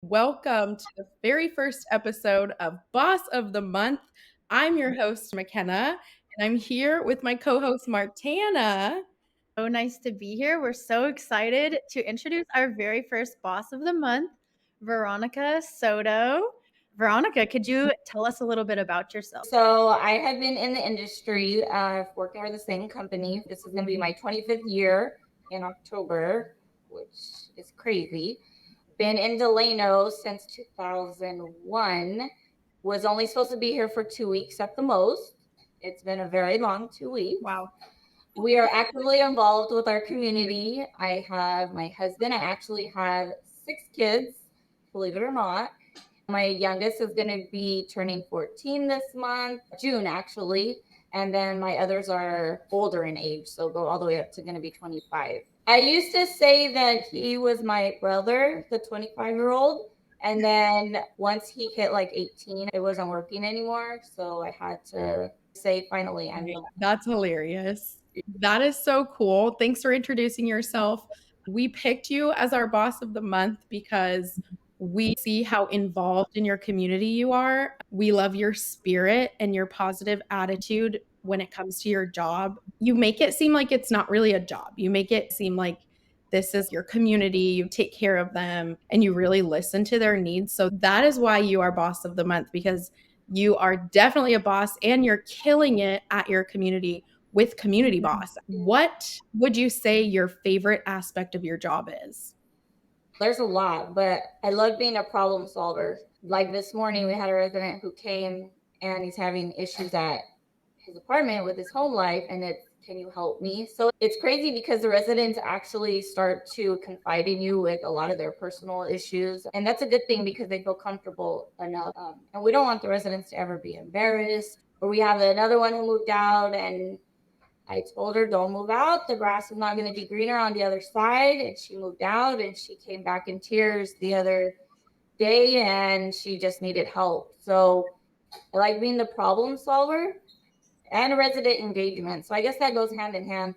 Welcome to the very first episode of Boss of the Month. I'm your host, McKenna, and I'm here with my co host, Martana. So nice to be here. We're so excited to introduce our very first boss of the month, Veronica Soto. Veronica, could you tell us a little bit about yourself? So I have been in the industry, working for the same company. This is going to be my 25th year in October, which is crazy. Been in Delano since 2001. Was only supposed to be here for 2 weeks at the most. It's been a very long 2 weeks. Wow. We are actively involved with our community. I have my husband. I actually have 6 kids, believe it or not. My youngest is going to be turning 14 this month, June actually. And then my others are older in age, so go all the way up to going to be 25. I used to say that he was my brother, the 25-year-old. And then once he hit like 18, it wasn't working anymore. So I had to say, finally, I'm the That's hilarious. That is so cool. Thanks for introducing yourself. We picked you as our boss of the month because we see how involved in your community you are. We love your spirit and your positive attitude when it comes to your job. You make it seem like it's not really a job. You make it seem like this is your community, you take care of them, and you really listen to their needs. So that is why you are boss of the month, because you are definitely a boss and you're killing it at your community with Community Boss. What would you say your favorite aspect of your job is? There's a lot, but I love being a problem solver. Like this morning, we had a resident who came and he's having issues at his apartment with his home life, and it's, can you help me? So it's crazy because the residents actually start to confide in you with a lot of their personal issues. And that's a good thing because they feel comfortable enough. And we don't want the residents to ever be embarrassed. Or we have another one who moved out, and I told her, don't move out. The grass is not going to be greener on the other side. And she moved out and she came back in tears the other day and she just needed help. So I like being the problem solver and resident engagement. So I guess that goes hand in hand.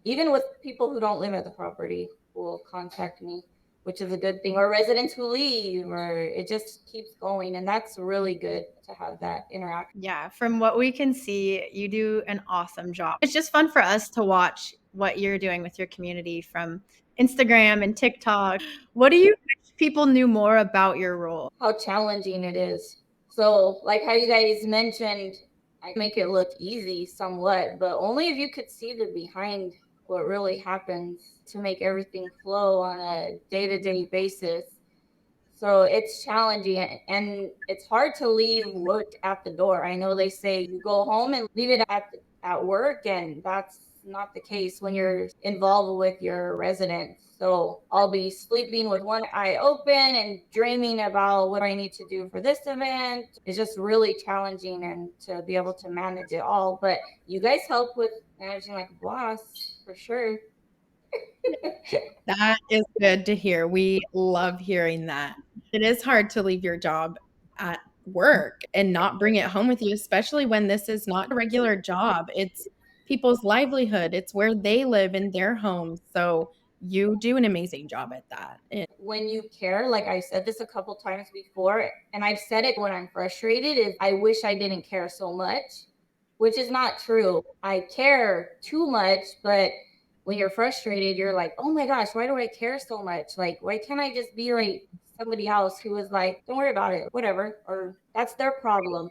Even with people who don't live at the property will contact me, which is a good thing, or residents who leave, or it just keeps going. And that's really good to have that interaction. Yeah, from what we can see, you do an awesome job. It's just fun for us to watch what you're doing with your community from Instagram and TikTok. What do you wish people knew more about your role? How challenging it is. So, like how you guys mentioned, I make it look easy somewhat, but only if you could see the behind what really happens to make everything flow on a day-to-day basis. So it's challenging and it's hard to leave work at the door. I know they say you go home and leave it at work, and that's not the case when you're involved with your residents. So I'll be sleeping with one eye open and dreaming about what I need to do for this event. It's just really challenging and to be able to manage it all. But you guys help with managing like a boss for sure. That is good to hear. We love hearing that. It is hard to leave your job at work and not bring it home with you, especially when this is not a regular job. It's people's livelihood, it's where they live in their homes. So you do an amazing job at that. When you care, like I said this a couple times before, and I've said it when I'm frustrated, is I wish I didn't care so much, which is not true. I care too much, but when you're frustrated, you're like, oh my gosh, why do I care so much? Like, why can't I just be like somebody else who is like, don't worry about it, whatever, or that's their problem.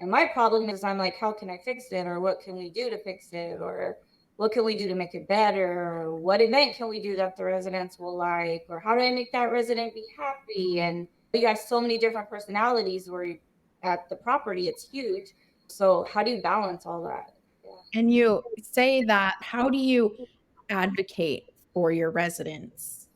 And my problem is I'm like, how can I fix it? Or what can we do to fix it? Or what can we do to make it better? Or what event can we do that the residents will like? Or how do I make that resident be happy? And you have so many different personalities where at the property, it's huge. So how do you balance all that? Yeah. And you say that, how do you advocate for your residents?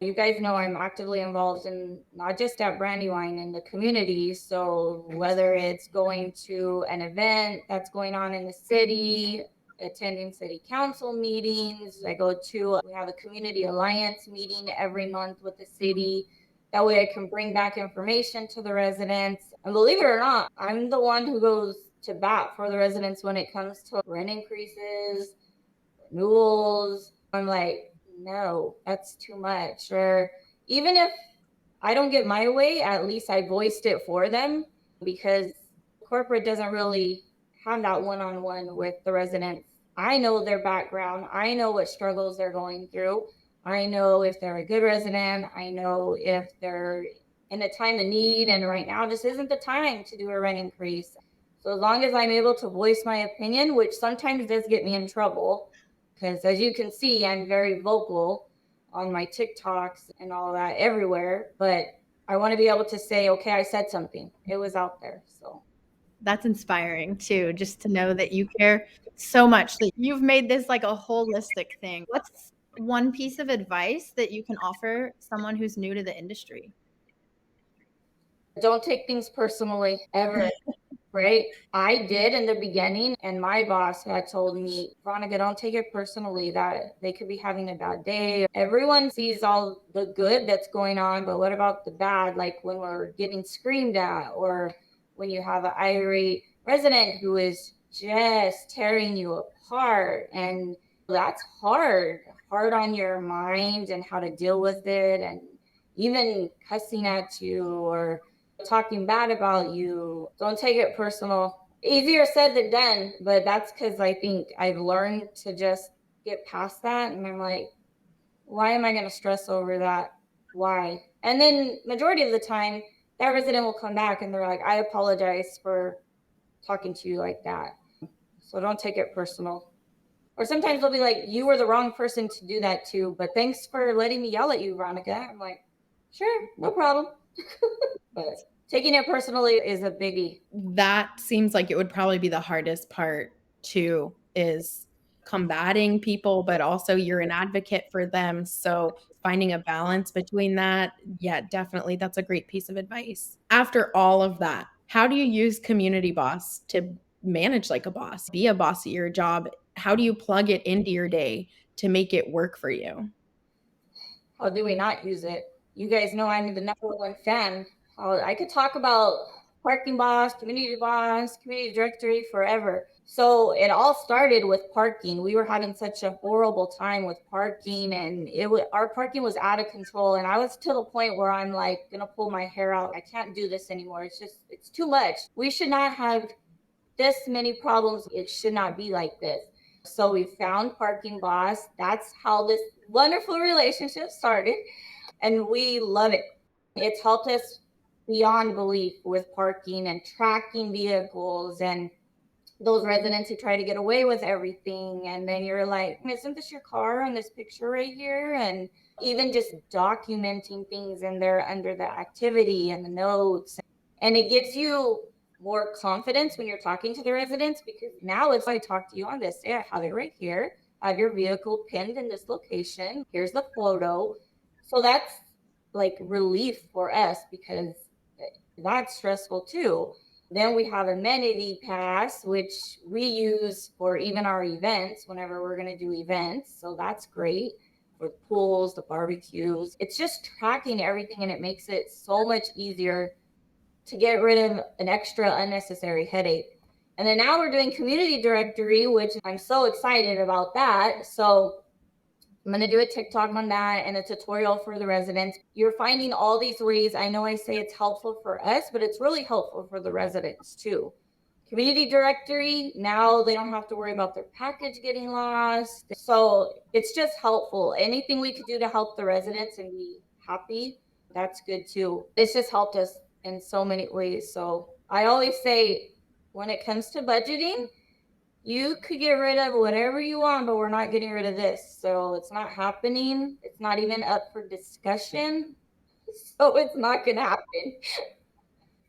You guys know I'm actively involved in not just at Brandywine in the community. So whether it's going to an event that's going on in the city, attending city council meetings, we have a community alliance meeting every month with the city. That way I can bring back information to the residents. And believe it or not, I'm the one who goes to bat for the residents when it comes to rent increases, renewals. I'm like, no, that's too much. Or even if I don't get my way, at least I voiced it for them, because corporate doesn't really have that one-on-one with the residents. I know their background. I know what struggles they're going through. I know if they're a good resident. I know if they're in a time of need, and right now just isn't the time to do a rent increase. So as long as I'm able to voice my opinion, which sometimes does get me in trouble, because as you can see, I'm very vocal on my TikToks and all that everywhere, but I want to be able to say, okay, I said something. It was out there. So That's inspiring too, just to know that you care so much that you've made this like a holistic thing. What's one piece of advice that you can offer someone who's new to the industry? don't take things personally ever. Right? I did in the beginning, and my boss had told me, Veronica, don't take it personally that they could be having a bad day. Everyone sees all the good that's going on, but what about the bad? Like when we're getting screamed at, or when you have an irate resident who is just tearing you apart. And that's hard on your mind and how to deal with it, and even cussing at you or talking bad about you. Don't take it personal. Easier said than done, but that's because I think I've learned to just get past that. And I'm like, why am I going to stress over that? Why? And then, majority of the time, that resident will come back and they're like, I apologize for talking to you like that. So don't take it personal. Or sometimes they'll be like, you were the wrong person to do that to, but thanks for letting me yell at you, Veronica. I'm like, sure, no problem. But taking it personally is a biggie. That seems like it would probably be the hardest part too, is combating people, but also you're an advocate for them. So finding a balance between that, yeah, definitely. That's a great piece of advice. After all of that, how do you use Community Boss to manage like a boss, be a boss at your job? How do you plug it into your day to make it work for you? How do we not use it? You guys know I'm the number one fan. I could talk about parking boss, community directory forever. So it all started with parking. We were having such a horrible time with parking, and our parking was out of control. And I was to the point where I'm like gonna pull my hair out. I can't do this anymore. It's too much. We should not have this many problems. It should not be like this. So we found Parking Boss. That's how this wonderful relationship started. And we love it. It's helped us beyond belief with parking and tracking vehicles and those residents who try to get away with everything. And then you're like, isn't this your car on this picture right here? And even just documenting things in there under the activity and the notes. And it gives you more confidence when you're talking to the residents, because now it's like, I talk to you on this day, I have it right here. I have your vehicle pinned in this location. Here's the photo. So that's like relief for us, because that's stressful too. Then we have amenity pass, which we use for even our events whenever we're going to do events. So that's great for the pools, the barbecues. It's just tracking everything, and it makes it so much easier to get rid of an extra unnecessary headache. And then now we're doing community directory, which I'm so excited about that. So I'm going to do a TikTok on that and a tutorial for the residents. You're finding all these ways. I know I say it's helpful for us, but it's really helpful for the residents too. Community directory, now they don't have to worry about their package getting lost. So it's just helpful. Anything we could do to help the residents and be happy, that's good too. It's just helped us in so many ways. So I always say, when it comes to budgeting, you could get rid of whatever you want, but we're not getting rid of this. So it's not happening. It's not even up for discussion. So it's not going to happen.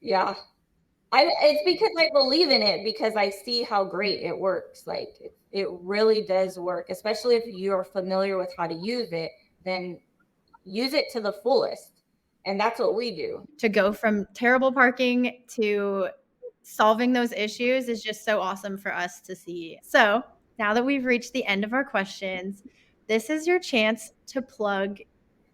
Yeah. It's because I believe in it, because I see how great it works. Like it really does work, especially if you're familiar with how to use it, then use it to the fullest. And that's what we do. To go from terrible parking to solving those issues is just so awesome for us to see. So now that we've reached the end of our questions, this is your chance to plug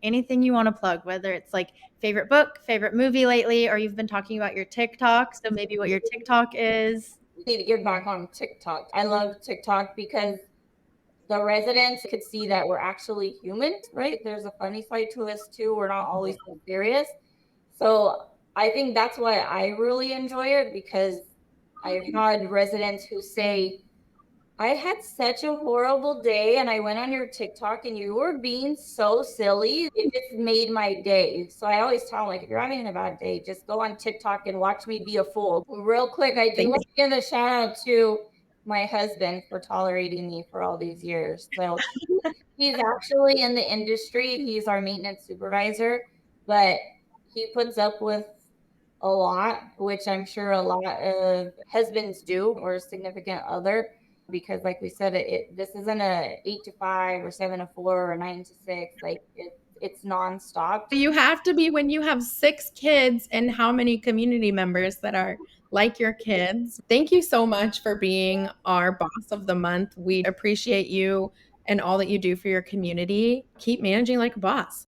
anything you want to plug, whether it's like favorite book, favorite movie lately, or you've been talking about your TikTok. So maybe what your TikTok is. We need to get back on TikTok. I love TikTok because the residents could see that we're actually humans, right? There's a funny side to us too. We're not always so serious. So I think that's why I really enjoy it, because I've had residents who say, I had such a horrible day and I went on your TikTok and you were being so silly. It just made my day. So I always tell them, like, if you're having a bad day, just go on TikTok and watch me be a fool. Real quick, I do Thank want to give a shout out to my husband for tolerating me for all these years. So he's actually in the industry. He's our maintenance supervisor, but he puts up with a lot, which I'm sure a lot of husbands do, or significant other, because like we said, this isn't a 8 to 5 or 7 to 4 or 9 to 6. Like it's nonstop. you. Have to be when you have 6 kids and how many community members that are like your kids. Thank you so much for being our boss of the month. We appreciate you and all that you do for your community. Keep managing like a boss.